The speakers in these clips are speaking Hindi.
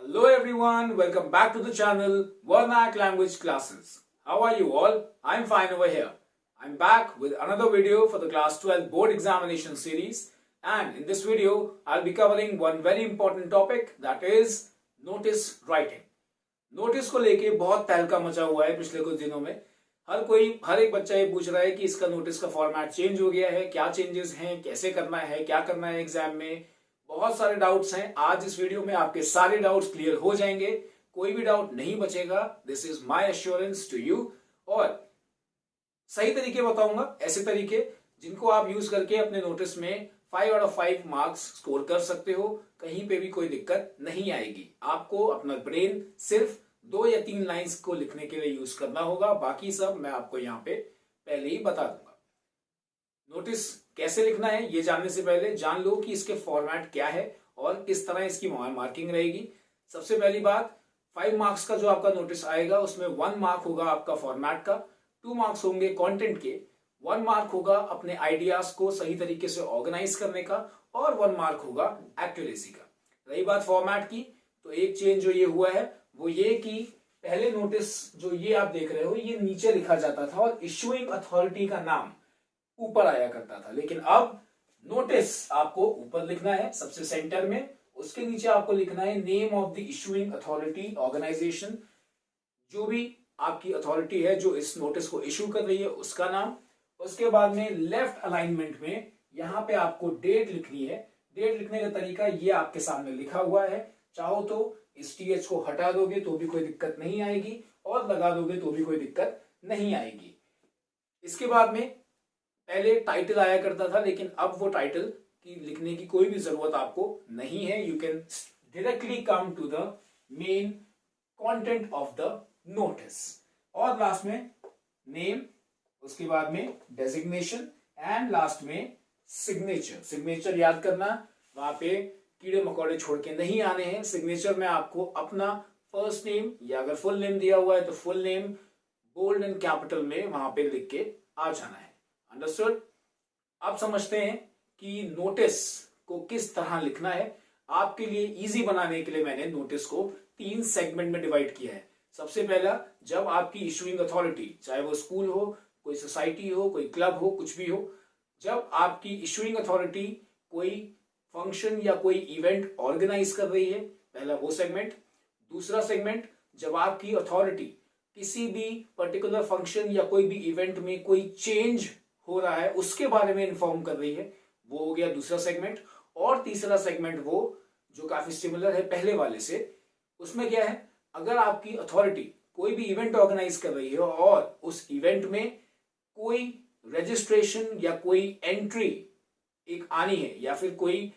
Hello everyone, welcome back to the channel Vernac Language Classes. How are you all? I'm fine over here. I'm back with another video for the class 12 board examination series, and in this video I'll be covering one very important topic, that is notice writing. Notice को लेके बहुत तहलका मचा हुआ है पिछले कुछ दिनों में। हर एक बच्चा ये पूछ रहा है कि इसका नोटिस का फॉर्मेट चेंज हो गया है, क्या चेंजेस हैं, कैसे करना है, क्या करना है एग्जाम में। बहुत सारे डाउट्स हैं। आज इस वीडियो में आपके सारे डाउट्स क्लियर हो जाएंगे, कोई भी डाउट नहीं बचेगा। This is my assurance to you. और सही तरीके बताऊंगा, ऐसे तरीके जिनको आप यूज करके अपने नोटिस में 5 आउट ऑफ 5 मार्क्स स्कोर कर सकते हो। कहीं पे भी कोई दिक्कत नहीं आएगी। आपको अपना ब्रेन सिर्फ 2 या 3 लाइंस को लिखने के लिए यूज करना होगा, बाकी सब मैं आपको यहाँ पे पहले ही बता दूंगा। नोटिस कैसे लिखना है ये जानने से पहले जान लो कि इसके फॉर्मेट क्या है और किस तरह इसकी मार्किंग रहेगी। सबसे पहली बात, 5 मार्क्स का जो आपका नोटिस आएगा उसमें 1 मार्क होगा आपका फॉर्मेट का, 2 मार्क्स होंगे कंटेंट के, 1 मार्क होगा अपने आइडियाज को सही तरीके से ऑर्गेनाइज करने का, और 1 मार्क होगा एक्यूरेसी का। रही बात फॉर्मेट की, तो एक चेंज जो ये हुआ है वो ये कि पहले नोटिस जो ये आप देख रहे हो ये नीचे लिखा जाता था और इशुइंग अथॉरिटी का नाम ऊपर आया करता था, लेकिन अब नोटिस आपको ऊपर लिखना है सबसे सेंटर में, उसके नीचे आपको लिखना है name of the issuing authority organisation, जो भी आपकी अथॉरिटी है जो इस नोटिस को इशू कर रही है उसका नाम। उसके बाद में लेफ्ट अलाइनमेंट में यहां पे आपको डेट लिखनी है। डेट लिखने का तरीका ये आपके सामने लिखा हुआ है, चाहो तो इस टीएच को हटा दोगे तो भी कोई दिक्कत नहीं आएगी और लगा दोगे तो भी कोई दिक्कत नहीं आएगी। इसके बाद में पहले टाइटल आया करता था, लेकिन अब वो टाइटल की लिखने की कोई भी जरूरत आपको नहीं है। You can directly come to the main content of the notice. और लास्ट में नेम, उसके बाद में डेजिग्नेशन एंड लास्ट में सिग्नेचर। सिग्नेचर याद करना, वहां पे कीड़े मकोड़े छोड़ के नहीं आने हैं। सिग्नेचर में आपको अपना फर्स्ट नेम या अगर फुल नेम दिया हुआ है तो full name bold and capital में वहां पे लिख के आ जाना है। अंडरस्टूड? आप समझते हैं कि नोटिस को किस तरह लिखना है। आपके लिए इजी बनाने के लिए मैंने नोटिस को 3 सेगमेंट में डिवाइड किया है। सबसे पहला, जब आपकी इशुइंग अथॉरिटी, चाहे वो स्कूल हो, कोई सोसाइटी हो, कोई क्लब हो, कुछ भी हो, जब आपकी इशुइंग अथॉरिटी कोई फंक्शन या कोई इवेंट ऑर्गेनाइज कर रही है, पहला वो सेगमेंट। दूसरा सेगमेंट, जब आपकी अथॉरिटी किसी भी पर्टिकुलर फंक्शन या कोई भी इवेंट में कोई चेंज हो रहा है उसके बारे में इन्फॉर्म कर रही है, वो हो गया दूसरा सेगमेंट। और तीसरा सेगमेंट वो जो काफी सिमिलर है पहले वाले से, उसमें क्या है, अगर आपकी अथॉरिटी कोई भी इवेंट ऑर्गेनाइज कर रही है और उस इवेंट में कोई रजिस्ट्रेशन या कोई एंट्री एक आनी है या फिर कोई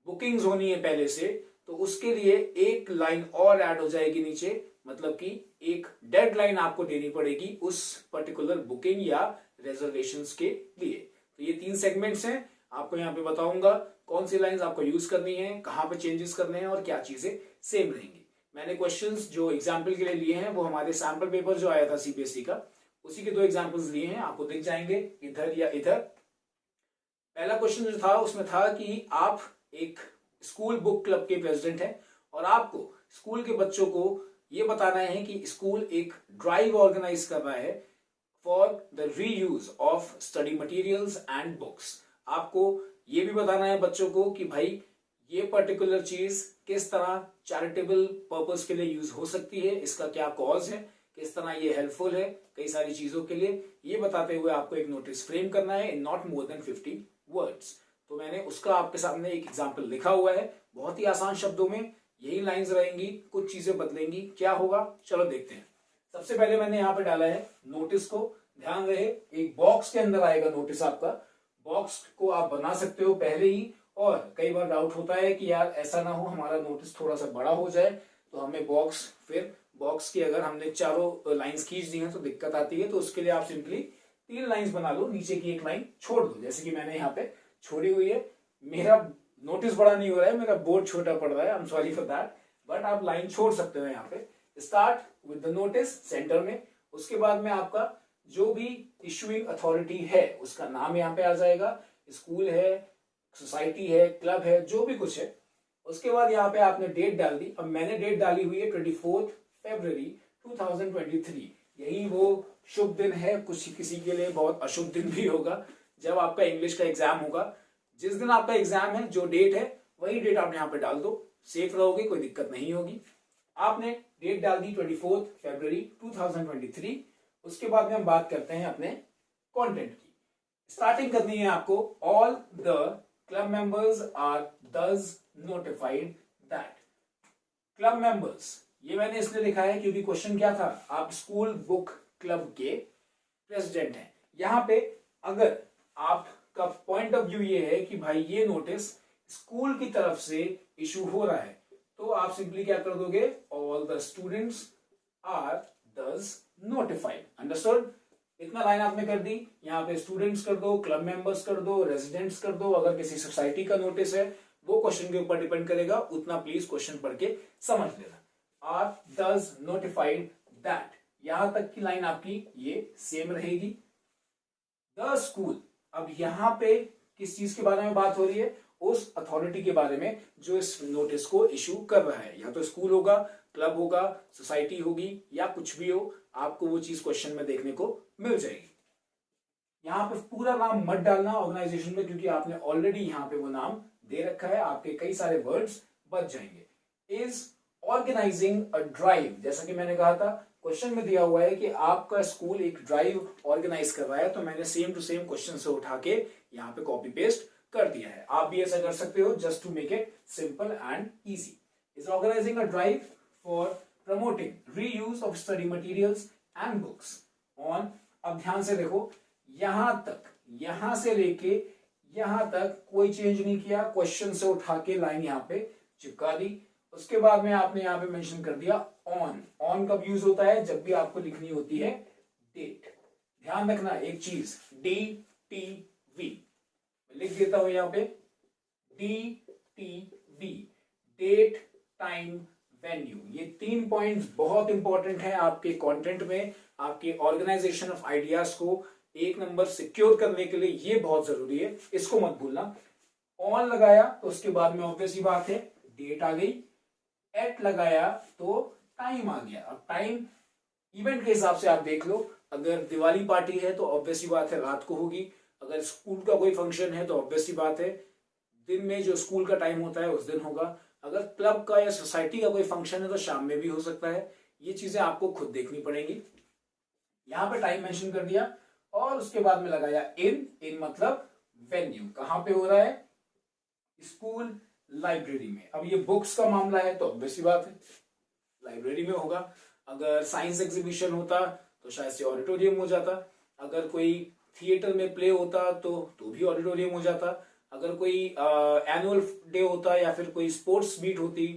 बुकिंग्स होनी है पहले से, तो उसके लिए एक लाइन और ऐड हो जाएगी नीचे, मतलब कि एक डेडलाइन आपको देनी पड़ेगी उस पर्टिकुलर बुकिंग या रिजर्वेशंस के लिए। तो ये 3 सेगमेंट्स हैं। आपको यहाँ पे बताऊंगा कौन सी लाइंस आपको यूज करनी है, कहां पे चेंजेस करने हैं और क्या चीजें सेम रहेंगी। मैंने क्वेश्चंस जो एग्जाम्पल के लिए लिए हैं वो हमारे सैंपल पेपर जो आया था सीबीएसई का, उसी के 2 एग्जाम्पल्स लिए हैं, आपको दिख जाएंगे इधर या इधर। पहला क्वेश्चन जो था उसमें था कि आप एक स्कूल बुक क्लब के प्रेसिडेंट हैं और आपको स्कूल के बच्चों को ये बताना है कि स्कूल एक ड्राइव ऑर्गेनाइज कर रहा है for the reuse of study materials and books. आपको ये भी बताना है बच्चों को कि भाई ये पर्टिकुलर चीज किस तरह चैरिटेबल पर्पस के लिए यूज हो सकती है, इसका क्या कॉज है, किस तरह ये हेल्पफुल है कई सारी चीजों के लिए। ये बताते हुए आपको एक नोटिस फ्रेम करना है in not more than 50 words. तो मैंने उसका आपके सामने एक एग्जाम्पल लिखा हुआ है, बहुत ही आसान शब्दों में यही लाइंस रहेंगी, कुछ चीजें बदलेंगी। क्या होगा चलो देखते हैं। सबसे पहले मैंने यहाँ पे डाला है नोटिस को, ध्यान रहे एक बॉक्स के अंदर आएगा नोटिस आपका। बॉक्स को आप बना सकते हो पहले ही, और कई बार डाउट होता है कि यार ऐसा ना हो हमारा नोटिस थोड़ा सा बड़ा हो जाए तो हमें बॉक्स की अगर हमने चारों लाइंस खींच दी हैं तो दिक्कत आती है। तो उसके लिए आप सिंपली 3 लाइंस बना लो, नीचे की एक लाइन छोड़ दो, जैसे कि मैंने यहाँ पे छोड़ी हुई है। मेरा नोटिस बड़ा नहीं हो रहा है, मेरा बोर्ड छोटा पड़ रहा है, I am sorry for that, but आप लाइन छोड़ सकते हो यहाँ पे। Start with the notice centre में, उसके बाद में आपका जो भी इशुइंग अथॉरिटी है उसका नाम यहाँ पे आ जाएगा, स्कूल है, सोसाइटी है, क्लब है, जो भी कुछ है। उसके बाद यहाँ पे आपने डेट डाल दी। अब मैंने डेट डाली हुई है 24 फरवरी 2023। यही वो शुभ दिन है, कुछ किसी के लिए बहुत अशुभ दिन भी होगा जब आपका इंग्लिश का एग्जाम होगा। जिस दिन आपका एग्जाम है जो डेट है वही डेट आप यहाँ पे डाल दो, सेफ रहोगे, कोई दिक्कत नहीं होगी। आपने डेट डाल दी 24 फरवरी 2023। उसके बाद में हम बात करते हैं अपने कंटेंट की। स्टार्टिंग करनी है आपको, all the club members are thus notified that। Club members ये मैंने इसलिए लिखा है क्योंकि क्वेश्चन क्या था, आप स्कूल बुक क्लब के प्रेसिडेंट हैं। यहां पे अगर आपका पॉइंट ऑफ व्यू ये है कि भाई ये नोटिस स्कूल की तरफ से इशू हो रहा है, तो आप सिंपली क्या कर दोगे, all the students are thus notified। Understood? इतना लाइन आपने कर दी। यहाँ पे स्टूडेंट्स कर दो, क्लब मेंबर्स कर दो, रेजिडेंट्स कर दो। अगर किसी सोसाइटी का नोटिस है वो क्वेश्चन के ऊपर डिपेंड करेगा, उतना प्लीज क्वेश्चन पढ़ के समझ लेना। आर thus notified that, यहां तक की लाइन आपकी ये सेम रहेगी। द स्कूल, अब यहां पे किस चीज के बारे में बात हो रही है, उस अथॉरिटी के बारे में जो इस नोटिस को इशू कर रहा है। या तो स्कूल होगा, क्लब होगा, सोसाइटी होगी, या कुछ भी हो, आपको वो चीज क्वेश्चन में देखने को मिल जाएगी। यहां पे पूरा नाम मत डालना ऑर्गेनाइजेशन में, क्योंकि आपने ऑलरेडी यहां पे वो नाम दे रखा है, आपके कई सारे वर्ड्स बच जाएंगे। इज ऑर्गेनाइजिंग अ ड्राइव, जैसा कि मैंने कहा था क्वेश्चन में दिया हुआ है कि आपका स्कूल एक ड्राइव ऑर्गेनाइज कर रहा है, तो मैंने सेम टू सेम क्वेश्चन से उठा के यहाँ पे कॉपी पेस्ट कर दिया है। आप भी ऐसा कर सकते हो, just to make it simple and easy. Is organising a drive for promoting reuse of study materials and books on. अब ध्यान से देखो, यहां तक, यहां से लेके यहां तक कोई चेंज नहीं किया, क्वेश्चन से उठा के लाइन यहां पे चिपका दी। उसके बाद में आपने यहां पे मेंशन कर दिया ऑन। ऑन कब यूज होता है, जब भी आपको लिखनी होती है डेट। ध्यान रखना एक चीज, DTV लिख देता हूं यहां पे, DTV, डेट, टाइम, वेन्यू। ये 3 पॉइंट्स बहुत इंपॉर्टेंट है आपके कंटेंट में, आपके ऑर्गेनाइजेशन ऑफ आइडियाज को एक नंबर सिक्योर करने के लिए ये बहुत जरूरी है, इसको मत भूलना। ऑन लगाया तो उसके बाद में ऑब्वियस ही बात है डेट आ गई, एट लगाया तो टाइम आ गया। अब टाइम इवेंट के हिसाब से आप देख लो, अगर दिवाली पार्टी है तो ऑब्वियस ही बात है रात को होगी, अगर स्कूल का कोई फंक्शन है तो ऑब्वियस ही बात है दिन में जो स्कूल का टाइम होता है उस दिन होगा, अगर क्लब का या सोसाइटी का कोई फंक्शन है तो शाम में भी हो सकता है। ये चीजें आपको खुद देखनी पड़ेंगी। यहां पे टाइम मेंशन कर दिया और उसके बाद में लगाया इन मतलब वेन्यू, कहां पे हो रहा है, स्कूल लाइब्रेरी में। अब ये बुक्स का मामला है तो ऑब्वियस बात है लाइब्रेरी में होगा। अगर साइंस एग्जीबिशन होता तो शायद से ऑडिटोरियम हो जाता, अगर कोई थिएटर में प्ले होता तो भी ऑडिटोरियम हो जाता, अगर कोई एनुअल डे होता या फिर कोई स्पोर्ट्स मीट होती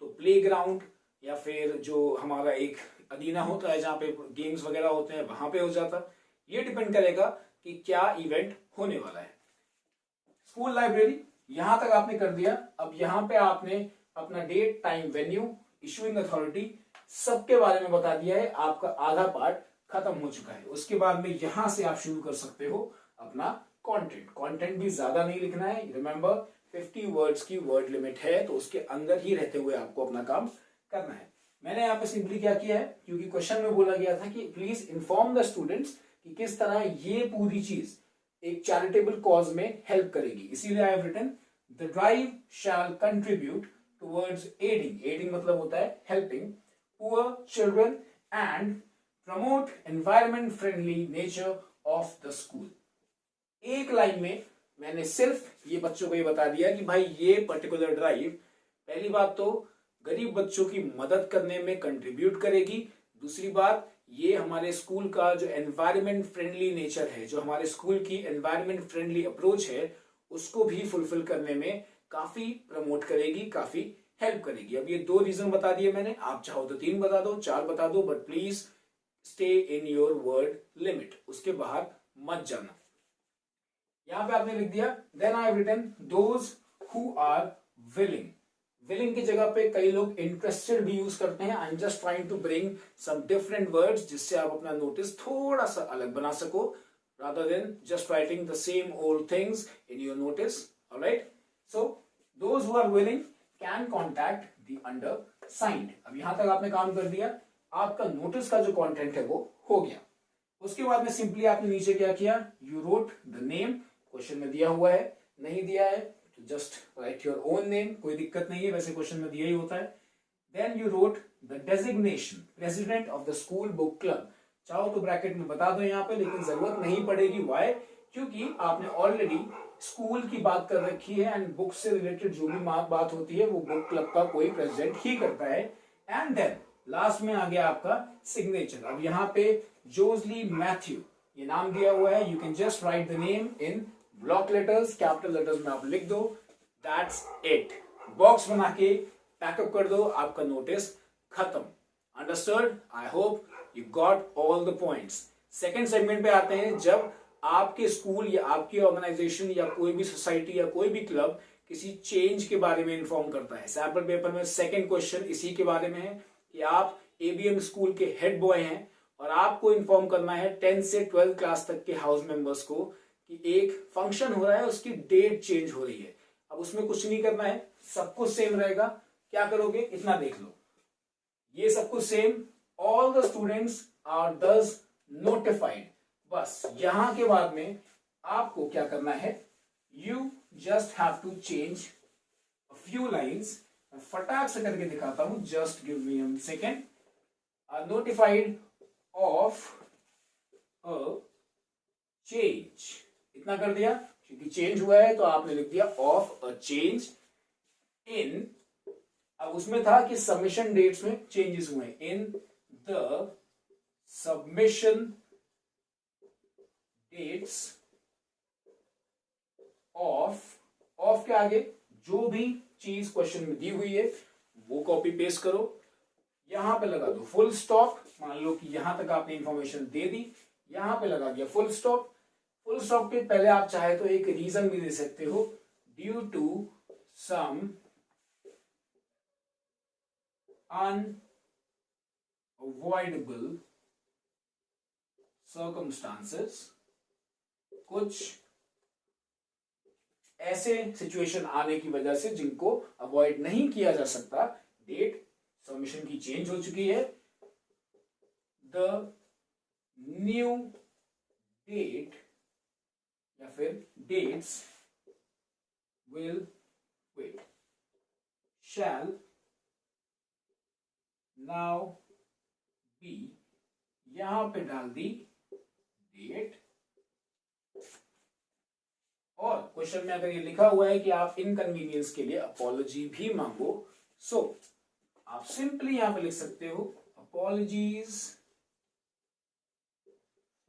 तो प्ले ग्राउंड, या फिर जो हमारा एक अरीना होता है जहाँ पे गेम्स वगैरह होते हैं वहां पे हो जाता। ये डिपेंड करेगा कि क्या इवेंट होने वाला है। स्कूल लाइब्रेरी यहां तक आपने कर दिया। अब यहां पे आपने अपना date, time, venue, issuing authority सबके बारे में बता दिया है। आपका आधा पार्ट खत्म हो चुका है। उसके बाद में यहां से आप शुरू कर सकते हो अपना कंटेंट। कंटेंट भी ज्यादा नहीं लिखना है, रिमेंबर 50 वर्ड्स की वर्ड लिमिट है, तो उसके अंदर ही रहते हुए आपको अपना काम करना है। मैंने यहाँ पे सिंपली क्या किया है, क्योंकि क्वेश्चन में बोला गया था कि प्लीज इन्फॉर्म द स्टूडेंट्स कि किस तरह ये पूरी चीज एक चैरिटेबल कॉज में हेल्प करेगी, इसीलिए I have written the drive shall contribute towards aiding मतलब होता है helping poor children and promote environment friendly nature of the school. एक लाइन में मैंने सिर्फ ये बच्चों को ये बता दिया कि भाई ये पर्टिकुलर ड्राइव पहली बात तो गरीब बच्चों की मदद करने में कंट्रीब्यूट करेगी, दूसरी बात ये हमारे स्कूल का जो एनवायरमेंट फ्रेंडली नेचर है, जो हमारे स्कूल की एनवायरमेंट फ्रेंडली अप्रोच है, उसको भी फुलफिल करने में काफी प्रमोट करेगी, काफी हेल्प करेगी। अब ये 2 रीजन बता दिए मैंने, आप चाहो तो 3 बता दो, 4 बता दो, but please stay in your word limit, उसके बाहर मत जाना। यहां पे आपने लिख दिया then I have written those who are willing. Willing की जगह पे कई लोग इंटरेस्टेड भी यूज करते हैं। I am just trying to bring some different words जिससे आप अपना नोटिस थोड़ा सा अलग बना सको, rather than just writing the same old things in your notice. All right, so those who are willing can contact the undersigned. अब यहां तक आपने काम कर दिया, आपका नोटिस का जो कंटेंट है वो हो गया। उसके बाद में सिंपली आपने नीचे क्या किया, you wrote the name, question में दिया हुआ है, नहीं दिया है तो just right your own name, कोई दिक्कत नहीं है, वैसे क्वेश्चन में दिया ही होता है। Then you wrote the designation, president of the school book club, चाहो तो ब्रैकेट में बता दो यहाँ पे, लेकिन जरूरत नहीं पड़ेगी। वाई? क्योंकि आपने ऑलरेडी स्कूल की बात कर रखी है एंड बुक से रिलेटेड जो भी बात होती है वो बुक क्लब का कोई प्रेसिडेंट ही करता है। एंड देन लास्ट में आ गया आपका सिग्नेचर। अब यहाँ पे जोजली मैथ्यू ये नाम दिया हुआ है, you can just right the name in block letters, capital letters में आप लिख दो, दैट्स इट। बॉक्स बना के पैकअप कर दो, आपका नोटिस खत्म। Understood? I hope you got all the points. Second segment पे आते हैं, जब आपके स्कूल या आपकी ऑर्गेनाइजेशन या कोई भी सोसाइटी या कोई भी क्लब किसी चेंज के बारे में इन्फॉर्म करता है। सैंपल पेपर में सेकंड क्वेश्चन इसी के बारे में है कि आप एबीएम स्कूल के हेड बॉय हैं और आपको इन्फॉर्म करना है 10 से 12 क्लास तक के हाउस मेंबर्स को कि एक फंक्शन हो रहा है, उसकी डेट चेंज हो रही है। अब उसमें कुछ नहीं करना है, सब कुछ सेम रहेगा। क्या करोगे, इतना देख लो, ये सब कुछ same, all the students are thus notified. बस यहां के बाद में आपको क्या करना है, you just have to change a few lines. मैं फटाक से करके दिखाता हूं, just give me a second. Notified of a change, इतना कर दिया, क्योंकि चेंज हुआ है तो आपने लिख दिया ऑफ अ चेंज इन। अब उसमें था कि सबमिशन डेट्स में चेंजेस हुए, in the submission dates of के आगे जो भी चीज क्वेश्चन में दी हुई है वो कॉपी पेस्ट करो, यहां पे लगा दो फुल स्टॉप। मान लो कि यहां तक आपने इंफॉर्मेशन दे दी, यहां पे लगा दिया फुल स्टॉप। फुल स्टॉप के पहले आप चाहे तो एक रीजन भी दे सकते हो, due to some unavoidable circumstances, कुछ ऐसे सिचुएशन आने की वजह से जिनको अवॉइड नहीं किया जा सकता, डेट सबमिशन की चेंज हो चुकी है, द न्यू डेट या फिर dates will wait shall now be, यहां पे डाल दी डेट। और क्वेश्चन में अगर ये लिखा हुआ है कि आप इनकन्वीनियंस के लिए अपॉलॉजी भी मांगो, सो आप सिंपली यहां पे लिख सकते हो apologies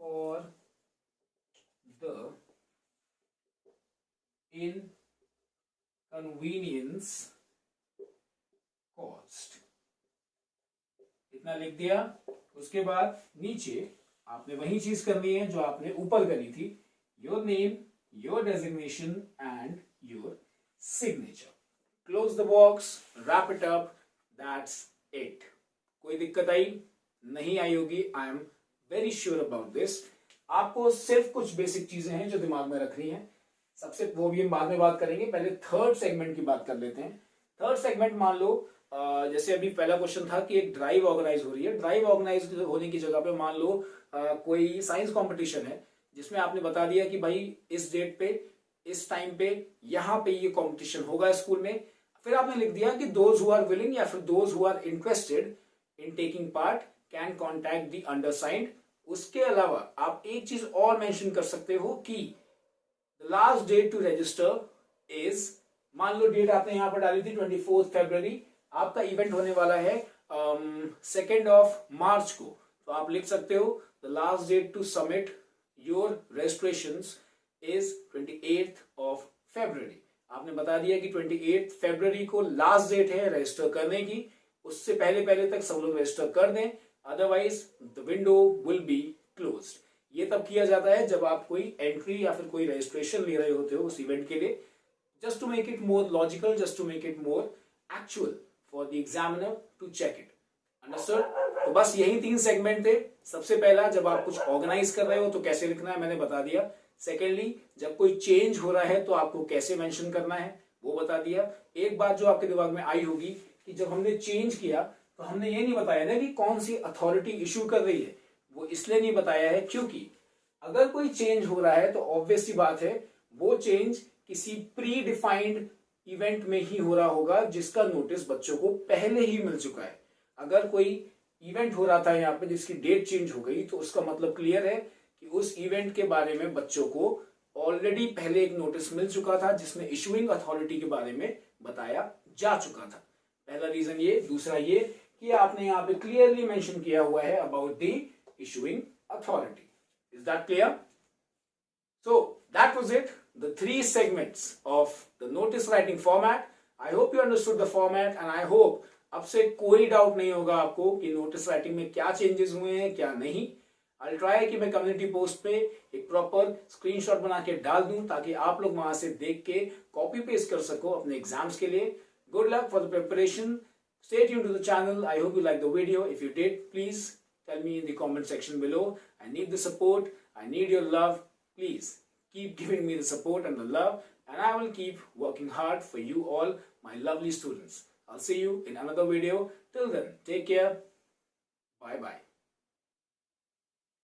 for the inconvenience cost, इतना लिख दिया। उसके बाद नीचे आपने वही चीज करनी है जो आपने ऊपर करी थी, your name, your designation and your signature. Close the box, wrap it up, that's it. कोई दिक्कत आई? नहीं आई होगी, I am very sure about this. आपको सिर्फ कुछ बेसिक चीजें हैं जो दिमाग में रखनी है, सबसे वो भी हम बाद में बात करेंगे। पहले थर्ड सेगमेंट की बात कर लेते हैं। थर्ड सेगमेंट मान लो जैसे अभी पहला क्वेश्चन था कि एक ड्राइव ऑर्गेनाइज हो रही है, ड्राइव ऑर्गेनाइज होने की जगह पे मान लो कोई साइंस कंपटीशन है जिसमें आपने बता दिया कि भाई इस डेट पे इस टाइम पे यहाँ पे ये कंपटीशन होगा स्कूल में। फिर आपने लिख दिया कि दोज हु आर विलिंग या फिर those who are interested in taking part can contact the undersigned. उसके अलावा आप एक चीज और मेंशन कर सकते हो कि the last date to register is, मान लो डेट आपने यहां पर डाली थी 24 फरवरी, आपका इवेंट होने वाला है 2 मार्च को, तो आप लिख सकते हो the last date to submit your registrations is 28th February। आपने बता दिया कि 28 फरवरी को लास्ट डेट है रजिस्टर करने की, उससे पहले पहले तक सब लोग रजिस्टर कर दें, otherwise the window will be closed. ये तब किया जाता है जब आप कोई एंट्री या फिर कोई रजिस्ट्रेशन ले रहे होते हो उस इवेंट के लिए, just to make it more logical, just to make it more actual for the examiner to check it. Understood? तो बस यही 3 सेगमेंट थे। सबसे पहला, जब आप कुछ ऑर्गेनाइज कर रहे हो तो कैसे लिखना है मैंने बता दिया। सेकेंडली, जब कोई चेंज हो रहा है तो आपको कैसे मेंशन करना है। वो बता दिया। एक बात जो आपके दिमाग में आई होगी कि जब हमने चेंज किया तो हमने ये नहीं बताया ना कि कौन सी अथॉरिटी इशू कर रही है। वो इसलिए नहीं बताया है क्योंकि अगर कोई चेंज हो रहा है तो ऑब्वियस सी बात है वो चेंज किसी प्री डिफाइंड इवेंट में ही हो रहा होगा जिसका नोटिस बच्चों को पहले ही मिल चुका है। अगर कोई इवेंट हो रहा था यहाँ पे जिसकी डेट चेंज हो गई तो उसका मतलब क्लियर है कि उस इवेंट के बारे में बच्चों को ऑलरेडी पहले एक नोटिस मिल चुका था जिसमें इशुइंग अथॉरिटी के बारे में बताया जा चुका था। पहला रीजन ये। दूसरा ये कि आपने यहाँ पे क्लियरली मेंशन किया हुआ है about the issuing authority. Is that clear? So that was it, the 3 segments of the notice writing format. I hope you understood the format and I hope अब से कोई डाउट नहीं होगा आपको कि नोटिस राइटिंग में क्या चेंजेस हुए हैं क्या नहीं। I'll try कि मैं कम्युनिटी पोस्ट पे एक प्रॉपर स्क्रीनशॉट बना के डाल दूं ताकि आप लोग वहां से देख के कॉपी पेस्ट कर सको अपने एग्जाम्स के लिए। Good luck for the preparation. Stay tuned to the channel. I hope you liked the video. If you did, please tell me in the comment section below. I need the support. I need your love. Please keep giving me the support and the love, and I will keep working hard for you all, my lovely students. I'll see you in another video. Till then, take care. Bye bye.